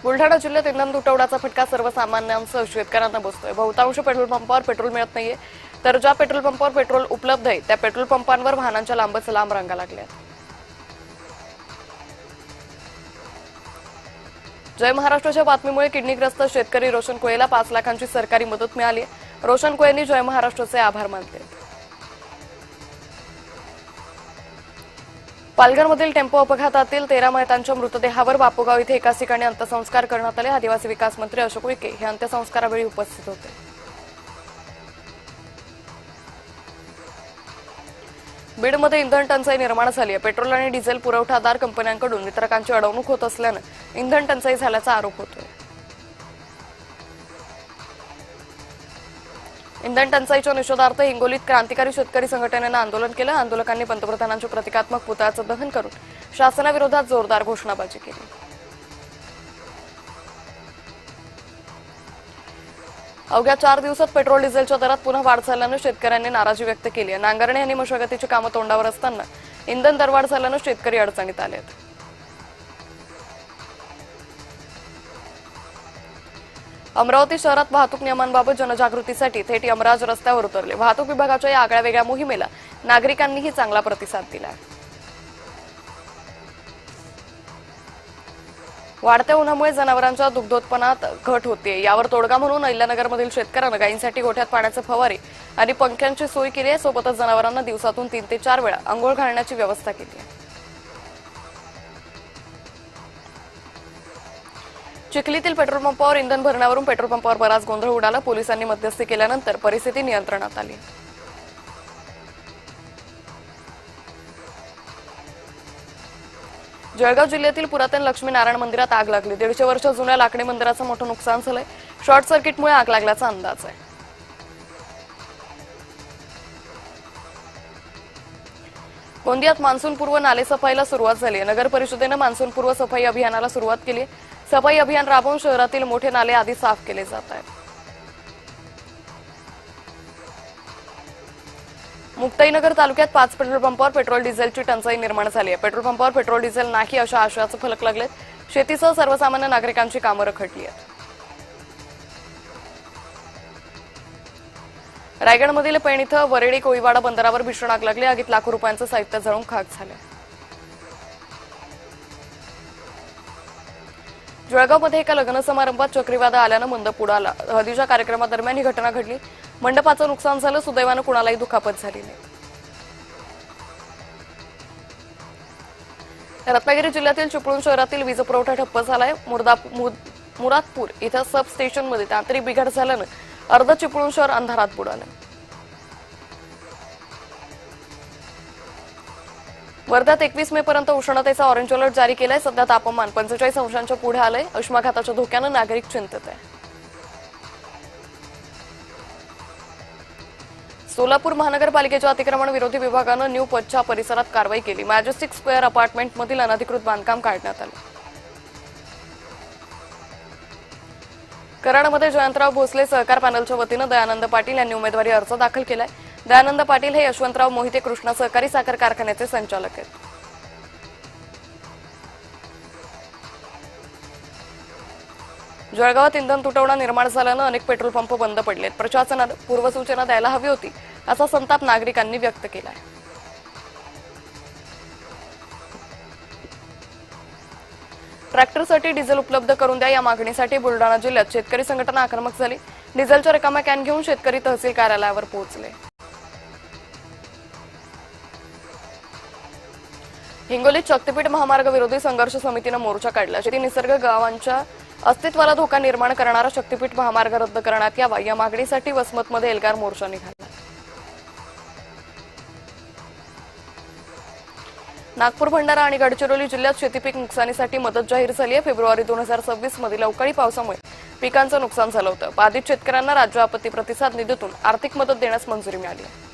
बुलढाणा जिल्ह्यात इंधन तुटवड्याचा फटका सर्वसामान्यांसह शेतकऱ्यांना बसतोय। बहुतांश पेट्रोल पंपावर पेट्रोल मिळत नाहीये, तर ज्या पेट्रोल पंपावर पेट्रोल उपलब्ध आहे त्या पेट्रोल पंपांवर वाहनांच्या लांबच लांब रांगा लागल्या आहेत। जय महाराष्ट्राच्या बातमीमुळे किडनीग्रस्त शेतकरी रोशन कोळेला 5 लाखांची सरकारी मदत मिळाली आहे। रोशन कोळेंनी जय महाराष्ट्राचे आभार मानले। पालघरमधील टेम्पो अपघातातील 13 मयतांच्या मृतदेहावर बापूगाव इथे एकाच ठिकाणी अंत्यसंस्कार करण्यात आले। आदिवासी विकास मंत्री अशोक उईके हे अंत्यसंस्कारावेळी उपस्थित होते। बीडमध्ये इंधन टंचाई निर्माण झाली आहे। पेट्रोल आणि डिझेल पुरवठादार कंपन्यांकडून वितरकांची अडवणूक होत असल्याने इंधन टंचाई झाल्याचा आरोप होतोय। इंधन टंचाईच्या निषेधार्थ हिंगोलीत क्रांतिकारी शेतकरी संघटनेनं आंदोलन केलं। आंदोलकांनी पंतप्रधानांच्या प्रतिकात्मक पुतळ्याचं दहन करून शासनाविरोधात जोरदार घोषणाबाजी केली। अवघ्या 4 दिवसात पेट्रोल डिझेलच्या दरात पुन्हा वाढ झाल्यानं शेतकऱ्यांनी नाराजी व्यक्त केली आहे। नांगरणे आणि मशागतीची कामं तोंडावर असताना इंधन दरवाढ झाल्यानं शेतकरी अडचणीत आले आहेत। अमरावती शहरात वाहतूक नियमांबाबत जनजागृतीसाठी थेट यमराज रस्त्यावर उतरले। वाहतूक विभागाच्या या आगळ्या वेगळ्या मोहिमेला नागरिकांनीही चांगला प्रतिसाद दिला। वाढत्या उन्हामुळे जनावरांच्या दुग्धोत्पन्नात घट होते, यावर तोडगा म्हणून अहिल्यानगरमधील शेतकऱ्यांना गायींसाठी गोठ्यात पाण्याचे फवारे आणि पंख्यांची सोय केली आहे। सोबतच जनावरांना दिवसातून 3 ते 4 वेळा अंघोळ घालण्याची व्यवस्था केली आहे। चिखलीतील पेट्रोल पंपावर इंधन भरण्यावरून पेट्रोल पंपावर बराच गोंधळ उडाला। पोलिसांनी मध्यस्थी केल्यानंतर परिस्थिती नियंत्रणात आली। जळगाव जिल्ह्यातील पुरातन लक्ष्मीनारायण मंदिरात आग लागली। 150 वर्ष जुन्या लाकडी मंदिराचं मोठं नुकसान झालंय। शॉर्ट सर्किटमुळे आग लागल्याचा अंदाज आहे। गोंदियात मान्सूनपूर्व नालेसफाईला सुरुवात झाली आहे। नगर परिषदेनं मान्सूनपूर्व सफाई अभियानाला सुरुवात केली आहे। सफाई अभियान राबवून शहरातील मोठे नाले आधी साफ केले जात आहेत। मुक्ताईनगर तालुक्यात 5 पेट्रोल पंपावर पेट्रोल डिझेलची टंचाई निर्माण झाली आहे। पेट्रोल पंपावर पेट्रोल डिझेल नाही अशा आशयाचे फलक लागलेत। शेतीसह सर्वसामान्य नागरिकांची कामं रखडली आहेत। रायगडमधील पेण इथं वरेडी कोळीवाडा बंदरावर भीषण आग लागली। आगीत लाखो रुपयांचं साहित्य जळून खाक झालं। जळगावमध्ये एका लग्न समारंभात चक्रीवादळ आल्यानं मंडप उडाला। हळदीच्या कार्यक्रमादरम्यान ही घटना घडली। मंडपाचं नुकसान झालं। सुदैवानं कुणालाही दुखापत झाली नाही। रत्नागिरी जिल्ह्यातील चिपळूण शहरातील वीज पुरवठा ठप्प झालाय। मुरादपूर इथं सब स्टेशनमध्ये तांत्रिक बिघाड झाल्यानं अर्ध चिपळूण शहर अंधारात बुडालं। वर्ध्यात 21 मे पर्यंत उष्णतेचा ऑरेंज अलर्ट जारी केलाय। सध्या तापमान 45 अंशांच्या पुढे आलंय। उष्माघाताच्या धोक्यानं नागरिक चिंतेत आहे। सोलापूर महानगरपालिकेच्या अतिक्रमण विरोधी विभागानं न्यू पथच्या परिसरात कारवाई केली। मॅजेस्टिक स्क्वेअर अपार्टमेंटमधील अनधिकृत बांधकाम काढण्यात आलं। कराडमध्ये जयंतराव भोसले सहकार पॅनलच्या वतीनं दयानंद पाटील यांनी उमेदवारी अर्ज दाखल केलाय। दयानंद पाटील हे यशवंतराव मोहिते कृष्णा सहकारी साखर कारखान्याचे संचालक आहेत। जळगावात इंधन तुटवडा निर्माण झाल्यानं अनेक पेट्रोल पंप बंद पडलेत। प्रशासनानं पूर्वसूचना द्यायला हवी होती असा संताप नागरिकांनी व्यक्त केलाय। ट्रॅक्टरसाठी डिझेल उपलब्ध करून द्या या मागणीसाठी बुलढाणा जिल्ह्यात शेतकरी संघटना आक्रमक झाली। डिझेलच्या रिकाम्या कॅन घेऊन शेतकरी तहसील कार्यालयावर पोहोचले। हिंगोलीत शक्तीपीठ महामार्ग विरोधी संघर्ष समितीनं मोर्चा काढला। शेती निसर्ग गावांच्या अस्तित्वाला धोका निर्माण करणारा शक्तीपीठ महामार्ग रद्द करण्यात यावा या मागणीसाठी वसमतमध्ये एल्गार मोर्चा निघाला। नागपूर, भंडारा आणि गडचिरोली जिल्ह्यात शेतीपीक नुकसानीसाठी मदत जाहीर झाली आहे। फेब्रुवारी 2026 मधील अवकाळी पावसामुळे पिकांचं नुकसान झालं होतं। बाधित शेतकऱ्यांना राज्य आपत्ती प्रतिसाद निधीतून आर्थिक मदत देण्यास मंजुरी मिळाली आहे।